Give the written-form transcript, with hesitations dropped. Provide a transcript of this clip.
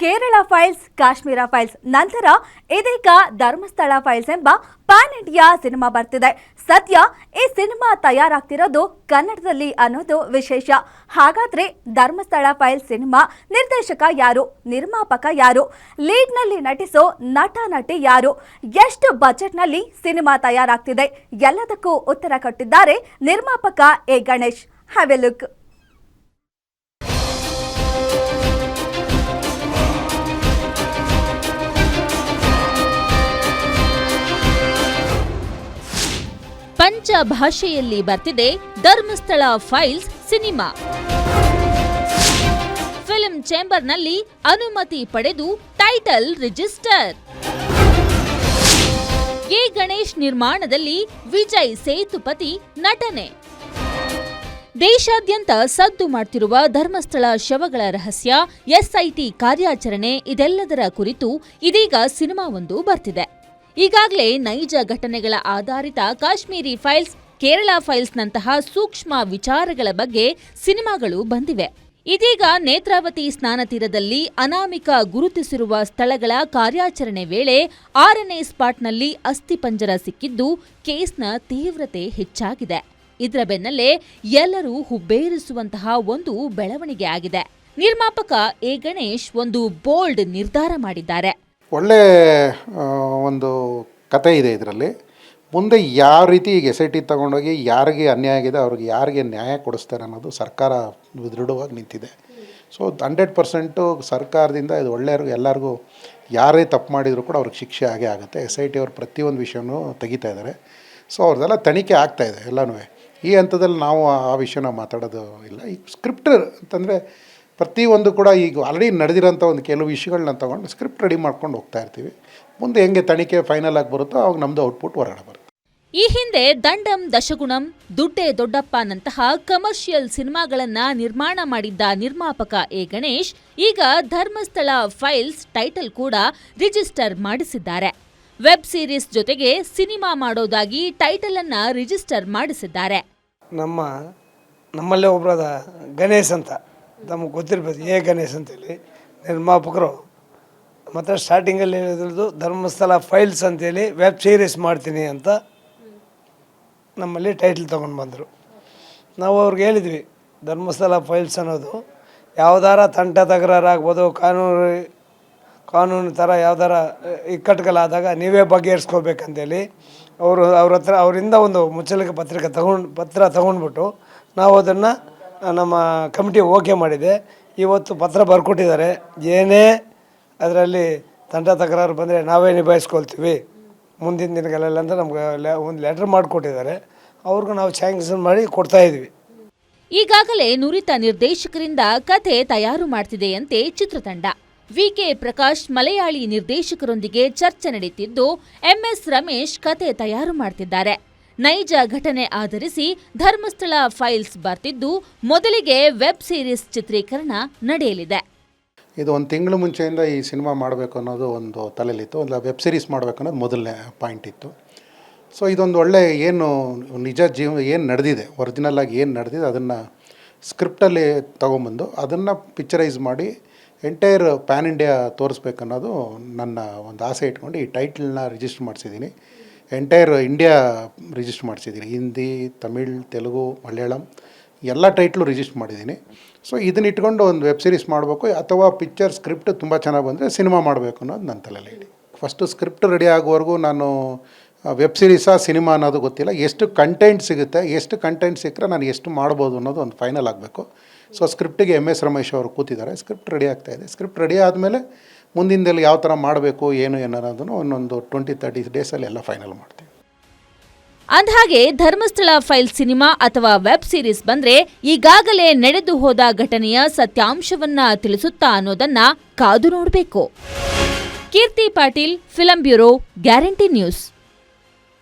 Kerala files, Kashmir files ನಂತರ ಇದೀಗ Dharmasthala files ಎಂಬ ಪ್ಯಾನ್ ಇಂಡಿಯಾ ಸಿನಿಮಾ ಬರ್ತಿದೆ. ಸದ್ಯ ಈ ಸಿನಿಮಾ ತಯಾರಾಗ್ತಿರೋದು ಕನ್ನಡದಲ್ಲಿ ಅನ್ನೋದು ವಿಶೇಷ. ಹಾಗಾದ್ರೆ ಧರ್ಮಸ್ಥಳ ಫೈಲ್ಸ್ ಸಿನಿಮಾ ನಿರ್ದೇಶಕ ಯಾರು, ನಿರ್ಮಾಪಕ ಯಾರು, ಲೀಡ್ನಲ್ಲಿ ನಟಿಸೋ ನಟ ನಟಿ ಯಾರು, ಎಷ್ಟು ಬಜೆಟ್ನಲ್ಲಿ ಸಿನಿಮಾ ತಯಾರಾಗ್ತಿದೆ, ಎಲ್ಲದಕ್ಕೂ ಉತ್ತರ ಕೊಟ್ಟಿದ್ದಾರೆ ನಿರ್ಮಾಪಕ A Ganesh. Have A look. ಪಂಚ ಭಾಷೆಯಲ್ಲಿ ಬರ್ತಿದೆ ಧರ್ಮಸ್ಥಳ ಫೈಲ್ಸ್ ಸಿನಿಮಾ. ಫಿಲ್ಮ್ ಚೇಂಬರ್ನಲ್ಲಿ ಅನುಮತಿ ಪಡೆದು ಟೈಟಲ್ ರಿಜಿಸ್ಟರ್. ಎ ಗಣೇಶ್ ನಿರ್ಮಾಣದಲ್ಲಿ ವಿಜಯ್ ಸೇತುಪತಿ ನಟನೆ. ದೇಶಾದ್ಯಂತ ಸದ್ದು ಮಾಡ್ತಿರುವ ಧರ್ಮಸ್ಥಳ ಶವಗಳ ರಹಸ್ಯ, ಎಸ್ಐಟಿ ಕಾರ್ಯಾಚರಣೆ ಇದೆಲ್ಲದರ ಕುರಿತು ಇದೀಗ ಸಿನಿಮಾವೊಂದು ಬರ್ತಿದೆ. ಈಗಾಗಲೇ ನೈಜ ಘಟನೆಗಳ ಆಧಾರಿತ ಕಾಶ್ಮೀರಿ ಫೈಲ್ಸ್, ಕೇರಳ ಫೈಲ್ಸ್ನಂತಹ ಸೂಕ್ಷ್ಮ ವಿಚಾರಗಳ ಬಗ್ಗೆ ಸಿನಿಮಾಗಳು ಬಂದಿವೆ. ಇದೀಗ ನೇತ್ರಾವತಿ ಸ್ನಾನ ತೀರದಲ್ಲಿ ಅನಾಮಿಕ ಗುರುತಿಸಿರುವ ಸ್ಥಳಗಳ ಕಾರ್ಯಾಚರಣೆ ವೇಳೆ 6ನೇ ಸ್ಪಾಟ್ನಲ್ಲಿ ಅಸ್ಥಿಪಂಜರ ಸಿಕ್ಕಿದ್ದು ಕೇಸ್ನ ತೀವ್ರತೆ ಹೆಚ್ಚಾಗಿದೆ. ಇದರ ಬೆನ್ನಲ್ಲೇ ಎಲ್ಲರೂ ಹುಬ್ಬೇರಿಸುವಂತಹ ಒಂದು ಬೆಳವಣಿಗೆ ಆಗಿದೆ. ನಿರ್ಮಾಪಕ ಎ ಗಣೇಶ್ ಒಂದು ಬೋಲ್ಡ್ ನಿರ್ಧಾರ ಮಾಡಿದ್ದಾರೆ. ಒಳ್ಳೆ ಒಂದು ಕತೆ ಇದೆ ಇದರಲ್ಲಿ. ಮುಂದೆ ಯಾವ ರೀತಿ ಈಗ SIT ತಗೊಂಡೋಗಿ ಯಾರಿಗೆ ಅನ್ಯಾಯ ಆಗಿದೆ ಅವ್ರಿಗೆ ಯಾರಿಗೆ ನ್ಯಾಯ ಕೊಡಿಸ್ತಾರೆ ಅನ್ನೋದು ಸರ್ಕಾರ ದೃಢವಾಗಿ ನಿಂತಿದೆ. ಸೊ 100% ಸರ್ಕಾರದಿಂದ ಇದು ಒಳ್ಳೆಯವ್ರಿಗೆ ಎಲ್ಲರಿಗೂ ಯಾರೇ ತಪ್ಪು ಮಾಡಿದರೂ ಕೂಡ ಅವ್ರಿಗೆ ಶಿಕ್ಷೆ ಆಗೇ ಆಗುತ್ತೆ. SIT ಅವ್ರು ಪ್ರತಿಯೊಂದು ವಿಷಯನೂ ತೆಗಿತಾ ಇದ್ದಾರೆ. ಸೊ ಅವ್ರದ್ದೆಲ್ಲ ತನಿಖೆ ಆಗ್ತಾಯಿದೆ ಎಲ್ಲನೂ. ಈ ಹಂತದಲ್ಲಿ ನಾವು ಆ ವಿಷಯನ ಮಾತಾಡೋದು ಇಲ್ಲ. ಈ ಸ್ಕ್ರಿಪ್ಟ್ ಅಂತಂದರೆ ಪ್ರತಿಯೊಂದು ಕೂಡ ಈಗ ಆಲ್ರೆಡಿ ನಡೆದಿರೋಂಥ ಒಂದು ಕೆಲವು ವಿಷಯಗಳನ್ನ ತೊಗೊಂಡು ಸ್ಕ್ರಿಪ್ಟ್ ರೆಡಿ ಮಾಡ್ಕೊಂಡು ಹೋಗ್ತಾ ಇರ್ತೀವಿ. ಮುಂದೆ ಹೆಂಗೆ ತನಿಖೆ ಫೈನಲ್ ಆಗಿ ಬರುತ್ತೋ ಅವಾಗ ನಮ್ಮದು ಔಟ್ಪುಟ್ ಹೊರಗಡೆ ಬರುತ್ತೆ. ಈ ಹಿಂದೆ ದಂಡಂ ದಶಗುಣಂ, ದುಡ್ಡೇ ದೊಡ್ಡಪ್ಪನಂತಹ ಕಮರ್ಷಿಯಲ್ ಸಿನಿಮಾಗಳನ್ನ ನಿರ್ಮಾಣ ಮಾಡಿದ್ದ ನಿರ್ಮಾಪಕ ಎ ಗಣೇಶ್ ಈಗ ಧರ್ಮಸ್ಥಳ ಫೈಲ್ಸ್ ಟೈಟಲ್ ಕೂಡ ರಿಜಿಸ್ಟರ್ ಮಾಡಿಸಿದ್ದಾರೆ. ವೆಬ್ ಸೀರೀಸ್ ಜೊತೆಗೆ ಸಿನಿಮಾ ಮಾಡೋದಾಗಿ ಟೈಟಲ್ ಅನ್ನ ರಿಜಿಸ್ಟರ್ ಮಾಡಿಸಿದ್ದಾರೆ. ನಮ್ಮಲ್ಲೇ ಒಬ್ಬರಾದ ಗಣೇಶ್ ಅಂತ ನಮಗೆ ಗೊತ್ತಿರ್ಬೋದು, ಎ ಗಣೇಶ್ ಅಂತೇಳಿ ನಿರ್ಮಾಪಕರು. ಮತ್ತು ಸ್ಟಾರ್ಟಿಂಗಲ್ಲಿ ಹೇಳಿದ್ರು ಧರ್ಮಸ್ಥಳ ಫೈಲ್ಸ್ ಅಂತೇಳಿ ವೆಬ್ ಸೀರೀಸ್ ಮಾಡ್ತೀನಿ ಅಂತ ನಮ್ಮಲ್ಲಿ ಟೈಟಲ್ ತೊಗೊಂಡು ಬಂದರು. ನಾವು ಅವ್ರಿಗೆ ಹೇಳಿದ್ವಿ ಧರ್ಮಸ್ಥಳ ಫೈಲ್ಸ್ ಅನ್ನೋದು ಯಾವ್ದಾರ ತಂಟ ತಕರಾರಾಗ್ಬೋದು, ಕಾನೂನು ಥರ ಯಾವ್ದಾರ ಇಕ್ಕಟ್ಟುಗಳಾದಾಗ ನೀವೇ ಬಗೆಹರಿಸ್ಕೋಬೇಕಂತೇಳಿ ಅವರಿಂದ ಒಂದು ಮುಚ್ಚಳಿಕೆ ಪತ್ರ ತಗೊಂಡ್ಬಿಟ್ಟು ನಾವು ಅದನ್ನು ನಮ್ಮ ಕಮಿಟಿ ಓಕೆ ಮಾಡಿದೆ. ಇವತ್ತು ಪತ್ರ ಬರ್ಕೊಟ್ಟಿದ್ದಾರೆ. ಏನೇ ಅದರಲ್ಲಿ ತಂಟ ತಕರಾರು ಬಂದರೆ ನಾವೇ ನಿಭಾಯಿಸ್ಕೊಳ್ತೀವಿ ಮುಂದಿನ ದಿನಗಳೆಲ್ಲ ಅಂತ ನಮ್ಗೆ ಒಂದು ಲೆಟ್ರ್ ಮಾಡಿಕೊಟ್ಟಿದ್ದಾರೆ. ಅವ್ರಿಗೂ ನಾವು ಸ್ಯಾಂಕ್ಷನ್ ಮಾಡಿ ಕೊಡ್ತಾಯಿದ್ವಿ. ಈಗಾಗಲೇ ನುರಿತ ನಿರ್ದೇಶಕರಿಂದ ಕಥೆ ತಯಾರು ಮಾಡ್ತಿದೆಯಂತೆ ಚಿತ್ರತಂಡ. VK ಪ್ರಕಾಶ್ ಮಲಯಾಳಿ ನಿರ್ದೇಶಕರೊಂದಿಗೆ ಚರ್ಚೆ ನಡೆಯುತ್ತಿದ್ದು, MS ರಮೇಶ್ ಕತೆ ತಯಾರು ಮಾಡ್ತಿದ್ದಾರೆ. ನೈಜ ಘಟನೆ ಆಧರಿಸಿ ಧರ್ಮಸ್ಥಳ ಫೈಲ್ಸ್ ಬರ್ತಿದ್ದು, ಮೊದಲಿಗೆ ವೆಬ್ ಸೀರೀಸ್ ಚಿತ್ರೀಕರಣ ನಡೆಯಲಿದೆ. ಇದು ಒಂದು ತಿಂಗಳು ಮುಂಚೆಯಿಂದ ಈ ಸಿನಿಮಾ ಮಾಡಬೇಕು ಅನ್ನೋದು ಒಂದು ತಲೆಯಲ್ಲಿತ್ತು. ಒಂದು ವೆಬ್ ಸೀರೀಸ್ ಮಾಡಬೇಕು ಅನ್ನೋದು ಮೊದಲನೇ ಪಾಯಿಂಟ್ ಇತ್ತು. ಸೊ ಇದೊಂದು ಒಳ್ಳೆ ಏನು ನಿಜ ಏನು ನಡೆದಿದೆ, ಒರಿಜಿನಲ್ ಆಗಿ ಏನು ನಡೆದಿದೆ ಅದನ್ನು ಸ್ಕ್ರಿಪ್ಟಲ್ಲಿ ತೊಗೊಂಬಂದು ಅದನ್ನು ಪಿಕ್ಚರೈಸ್ ಮಾಡಿ ಎಂಟೈರ್ ಪ್ಯಾನ್ ಇಂಡಿಯಾ ತೋರಿಸ್ಬೇಕನ್ನೋದು ನನ್ನ ಒಂದು ಆಸೆ ಇಟ್ಕೊಂಡು ಈ ಟೈಟಲ್ನ ರಿಜಿಸ್ಟರ್ ಮಾಡಿಸಿದ್ದೀನಿ. ಎಂಟೈರ್ ಇಂಡಿಯಾ ರಿಜಿಸ್ಟರ್ ಮಾಡಿಸಿದ್ದೀನಿ. ಹಿಂದಿ, ತಮಿಳ್, ತೆಲುಗು, ಮಲಯಾಳಂ ಎಲ್ಲ ಟೈಟ್ಲು ರಿಜಿಸ್ಟರ್ ಮಾಡಿದ್ದೀನಿ. ಸೊ ಇದನ್ನ ಇಟ್ಕೊಂಡು ಒಂದು ವೆಬ್ ಸೀರೀಸ್ ಮಾಡಬೇಕು ಅಥವಾ ಪಿಕ್ಚರ್ ಸ್ಕ್ರಿಪ್ಟ್ ತುಂಬ ಚೆನ್ನಾಗಿ ಬಂದರೆ ಸಿನಿಮಾ ಮಾಡಬೇಕು ಅನ್ನೋದು ನನ್ನ ತಲೆಯಲ್ಲಿ ಹೇಳಿ. ಫಸ್ಟು ಸ್ಕ್ರಿಪ್ಟ್ ರೆಡಿ ಆಗೋವರೆಗೂ ನಾನು ವೆಬ್ ಸೀರೀಸಾ ಸಿನಿಮಾ ಅನ್ನೋದು ಗೊತ್ತಿಲ್ಲ. ಎಷ್ಟು ಕಂಟೆಂಟ್ ಸಿಗುತ್ತೆ, ಎಷ್ಟು ಕಂಟೆಂಟ್ ಸಿಕ್ಕರೆ ನಾನು ಎಷ್ಟು ಮಾಡ್ಬೋದು ಅನ್ನೋದು ಒಂದು ಫೈನಲ್ ಆಗಬೇಕು. ಸೊ ಸ್ಕ್ರಿಪ್ಟಿಗೆ MS ರಮೇಶ್ ಅವರು ಕೂತಿದ್ದಾರೆ. ಸ್ಕ್ರಿಪ್ಟ್ ರೆಡಿ ಆಗ್ತಾಯಿದೆ. ಸ್ಕ್ರಿಪ್ಟ್ ರೆಡಿ ಆದಮೇಲೆ ಮುಂದಿನದಲ್ಲಿ ಯಾವ ಥರ ಮಾಡಬೇಕು ಏನು ಅನ್ನೋದನ್ನು ಒಂದೊಂದು 20-30 ಡೇಸಲ್ಲಿ ಎಲ್ಲ ಫೈನಲ್ ಮಾಡ್ತೀವಿ. ಅಂದಹಾಗೆ ಧರ್ಮಸ್ಥಳ ಫೈಲ್ ಸಿನಿಮಾ ಅಥವಾ ವೆಬ್ ಸೀರೀಸ್ ಬಂದ್ರೆ ಈಗಾಗಲೇ ನಡೆದು ಹೋದ ಘಟನೆಯ ಸತ್ಯಾಂಶವನ್ನ ತಿಳಿಸುತ್ತಾ ಅನ್ನೋದನ್ನ ಕಾದು ನೋಡಬೇಕು. Keerthi Patil, film bureau, Guarantee news.